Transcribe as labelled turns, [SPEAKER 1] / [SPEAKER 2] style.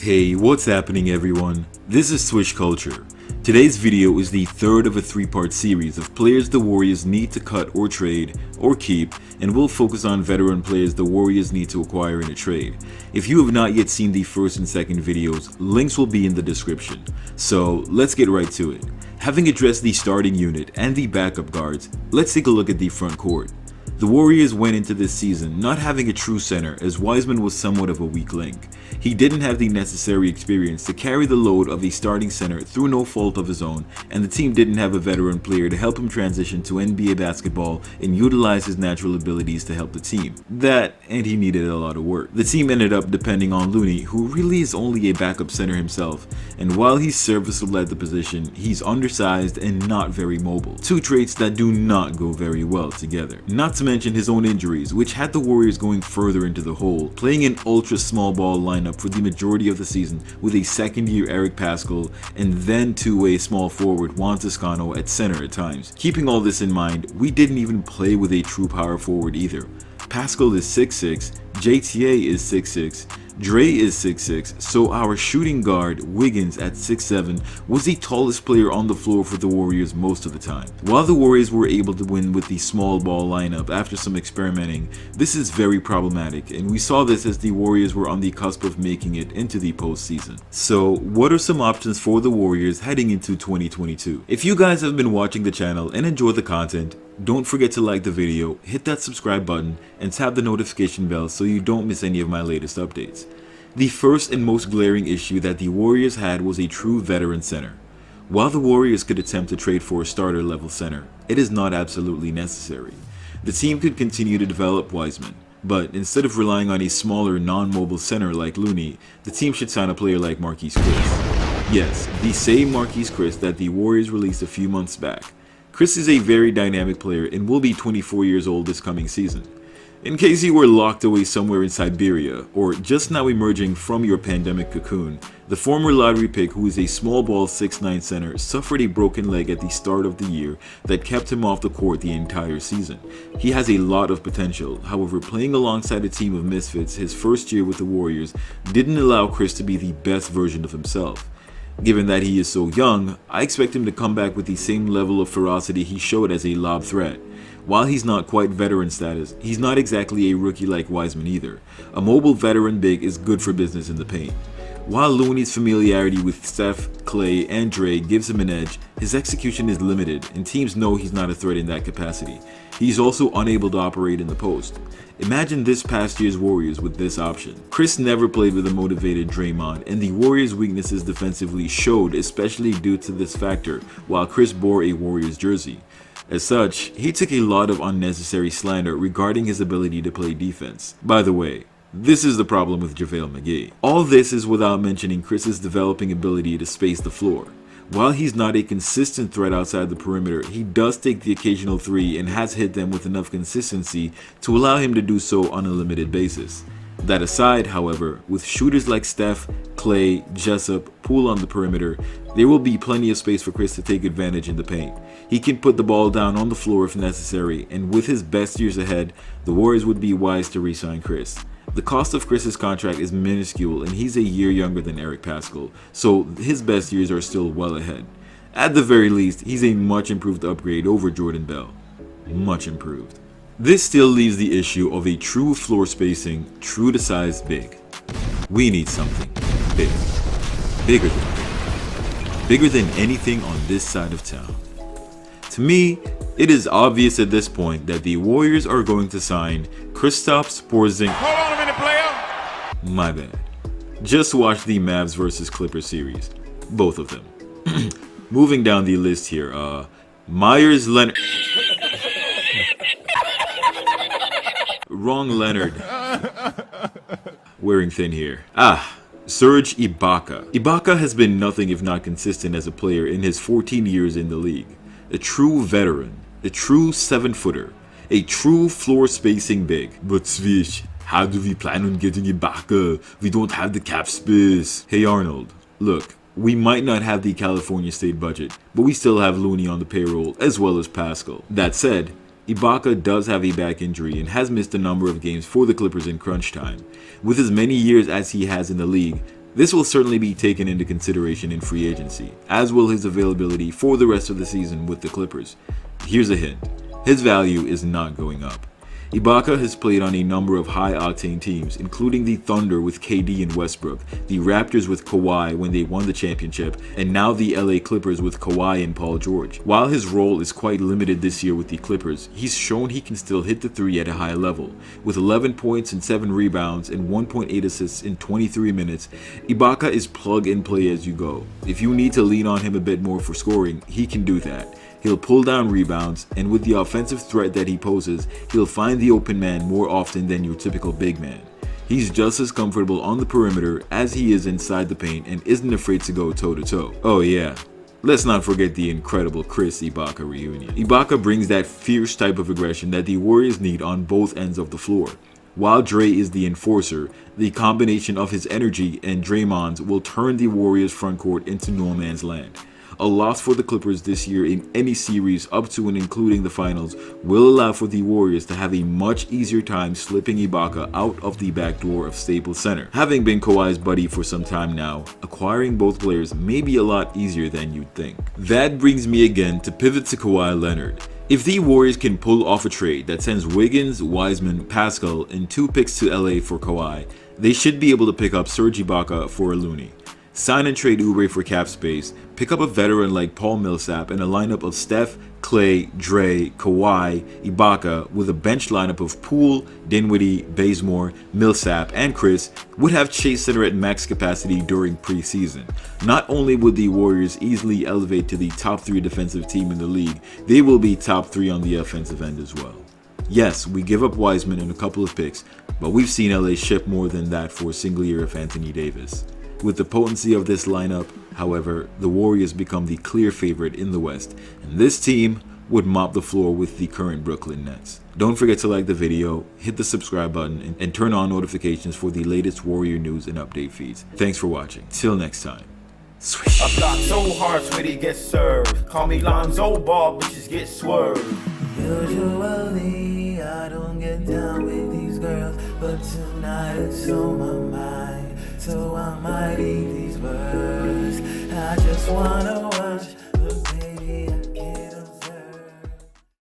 [SPEAKER 1] Hey, what's happening everyone? This is Switch Culture. Today's video is the third of a three-part series of players the Warriors need to cut or trade or keep, and we'll focus on veteran players the Warriors need to acquire in a trade. If you have not yet seen the first and second videos, links will be in the description. So let's get right to it. Having addressed the starting unit and the backup guards, let's take a look at the front court. The Warriors went into this season not having a true center, as Wiseman was somewhat of a weak link. He didn't have the necessary experience to carry the load of a starting center through no fault of his own, and the team didn't have a veteran player to help him transition to NBA basketball and utilize his natural abilities to help the team. That, and he needed a lot of work. The team ended up depending on Looney, who really is only a backup center himself, and while he's serviceable at the position, he's undersized and not very mobile. Two traits that do not go very well together. Not to mention his own injuries, which had the Warriors going further into the hole, playing an ultra small ball lineup for the majority of the season with a second year Eric Paschall and then two-way small forward Juan Toscano at center at times. Keeping all this in mind, we didn't even play with a true power forward either. Paschall is 6'6", JTA is 6'6", Dre is 6'6", so our shooting guard, Wiggins at 6'7", was the tallest player on the floor for the Warriors most of the time. While the Warriors were able to win with the small ball lineup after some experimenting, this is very problematic, and we saw this as the Warriors were on the cusp of making it into the postseason. So what are some options for the Warriors heading into 2022? If you guys have been watching the channel and enjoy the content, don't forget to like the video, hit that subscribe button, and tap the notification bell so you don't miss any of my latest updates. The first and most glaring issue that the Warriors had was a true veteran center. While the Warriors could attempt to trade for a starter level center, it is not absolutely necessary. The team could continue to develop Wiseman, but instead of relying on a smaller non-mobile center like Looney, the team should sign a player like Marquese. Yes, the same Marquese that the Warriors released a few months back. Chris is a very dynamic player and will be 24 years old this coming season. In case you were locked away somewhere in Siberia, or just now emerging from your pandemic cocoon, the former lottery pick, who is a small ball 6'9" center, suffered a broken leg at the start of the year that kept him off the court the entire season. He has a lot of potential, however playing alongside a team of misfits his first year with the Warriors didn't allow Chris to be the best version of himself. Given that he is so young, I expect him to come back with the same level of ferocity he showed as a lob threat. While he's not quite veteran status, he's not exactly a rookie like Wiseman either. A mobile veteran big is good for business in the paint. While Looney's familiarity with Steph, Clay, and Dre gives him an edge, his execution is limited and teams know he's not a threat in that capacity. He's also unable to operate in the post. Imagine this past year's Warriors with this option. Chris never played with a motivated Draymond, and the Warriors' weaknesses defensively showed, especially due to this factor, while Chris bore a Warriors jersey. As such, he took a lot of unnecessary slander regarding his ability to play defense. By the way, this is the problem with JaVale McGee. All this is without mentioning Chris's developing ability to space the floor. While he's not a consistent threat outside the perimeter, he does take the occasional three and has hit them with enough consistency to allow him to do so on a limited basis. That aside, however, with shooters like Steph, Clay, Jessup, Poole on the perimeter, there will be plenty of space for Chris to take advantage in the paint. He can put the ball down on the floor if necessary, and with his best years ahead, the Warriors would be wise to re-sign Chris. The cost of Chris's contract is minuscule and he's a year younger than Eric Paschall, so his best years are still well ahead. At the very least, he's a much improved upgrade over Jordan Bell. Much improved. This still leaves the issue of a true floor spacing, true to size big. We need something big. Bigger than big. Bigger than anything on this side of town. To me, it is obvious at this point that the Warriors are going to sign Kristaps Porzingis.
[SPEAKER 2] Hold on a minute, player.
[SPEAKER 1] My bad. Just watch the Mavs vs Clippers series. Both of them. Moving down the list here, Myers Leonard. Wrong Leonard. Wearing thin here. Serge Ibaka. Ibaka has been nothing if not consistent as a player in his 14 years in the league. A true veteran, a true 7-footer, a true floor spacing big. But Switch, how do we plan on getting Ibaka? We don't have the cap space. Hey Arnold, look, we might not have the California state budget, but we still have Looney on the payroll as well as Paschall. That said, Ibaka does have a back injury and has missed a number of games for the Clippers in crunch time. With as many years as he has in the league, This will certainly be taken into consideration in free agency, as will his availability for the rest of the season with the Clippers. Here's a hint: his value is not going up. Ibaka has played on a number of high-octane teams, including the Thunder with KD and Westbrook, the Raptors with Kawhi when they won the championship, and now the LA Clippers with Kawhi and Paul George. While his role is quite limited this year with the Clippers, he's shown he can still hit the three at a high level. With 11 points and 7 rebounds and 1.8 assists in 23 minutes, Ibaka is plug-and-play as you go. If you need to lean on him a bit more for scoring, he can do that. He'll pull down rebounds, and with the offensive threat that he poses, he'll find the open man more often than your typical big man. He's just as comfortable on the perimeter as he is inside the paint and isn't afraid to go toe-to-toe. Oh yeah, let's not forget the incredible Chris Ibaka reunion. Ibaka brings that fierce type of aggression that the Warriors need on both ends of the floor. While Dre is the enforcer, the combination of his energy and Draymond's will turn the Warriors frontcourt into no man's land. A loss for the Clippers this year in any series up to and including the finals will allow for the Warriors to have a much easier time slipping Ibaka out of the back door of Staples Center. Having been Kawhi's buddy for some time now, acquiring both players may be a lot easier than you'd think. That brings me again to pivot to Kawhi Leonard. If the Warriors can pull off a trade that sends Wiggins, Wiseman, Pascal, and 2 picks to LA for Kawhi, they should be able to pick up Serge Ibaka for a Looney. Sign and trade Oubre for cap space, pick up a veteran like Paul Millsap and a lineup of Steph, Clay, Dre, Kawhi, Ibaka with a bench lineup of Poole, Dinwiddie, Bazemore, Millsap, and Chris would have Chase Center at max capacity during preseason. Not only would the Warriors easily elevate to the top 3 defensive team in the league, they will be top 3 on the offensive end as well. Yes, we give up Wiseman and a couple of picks, but we've seen LA ship more than that for a single year of Anthony Davis. With the potency of this lineup, however, the Warriors become the clear favorite in the West, and this team would mop the floor with the current Brooklyn Nets. Don't forget to like the video, hit the subscribe button, and turn on notifications for the latest Warrior news and update feeds. Thanks for watching. Till next time. Swish.
[SPEAKER 2] I block so hard, Smitty gets served. Call me Lonzo Ball, bitches get swerved.
[SPEAKER 3] Usually I don't get down with these girls, but tonight it's on my mind, so I might eat these words. I just wanna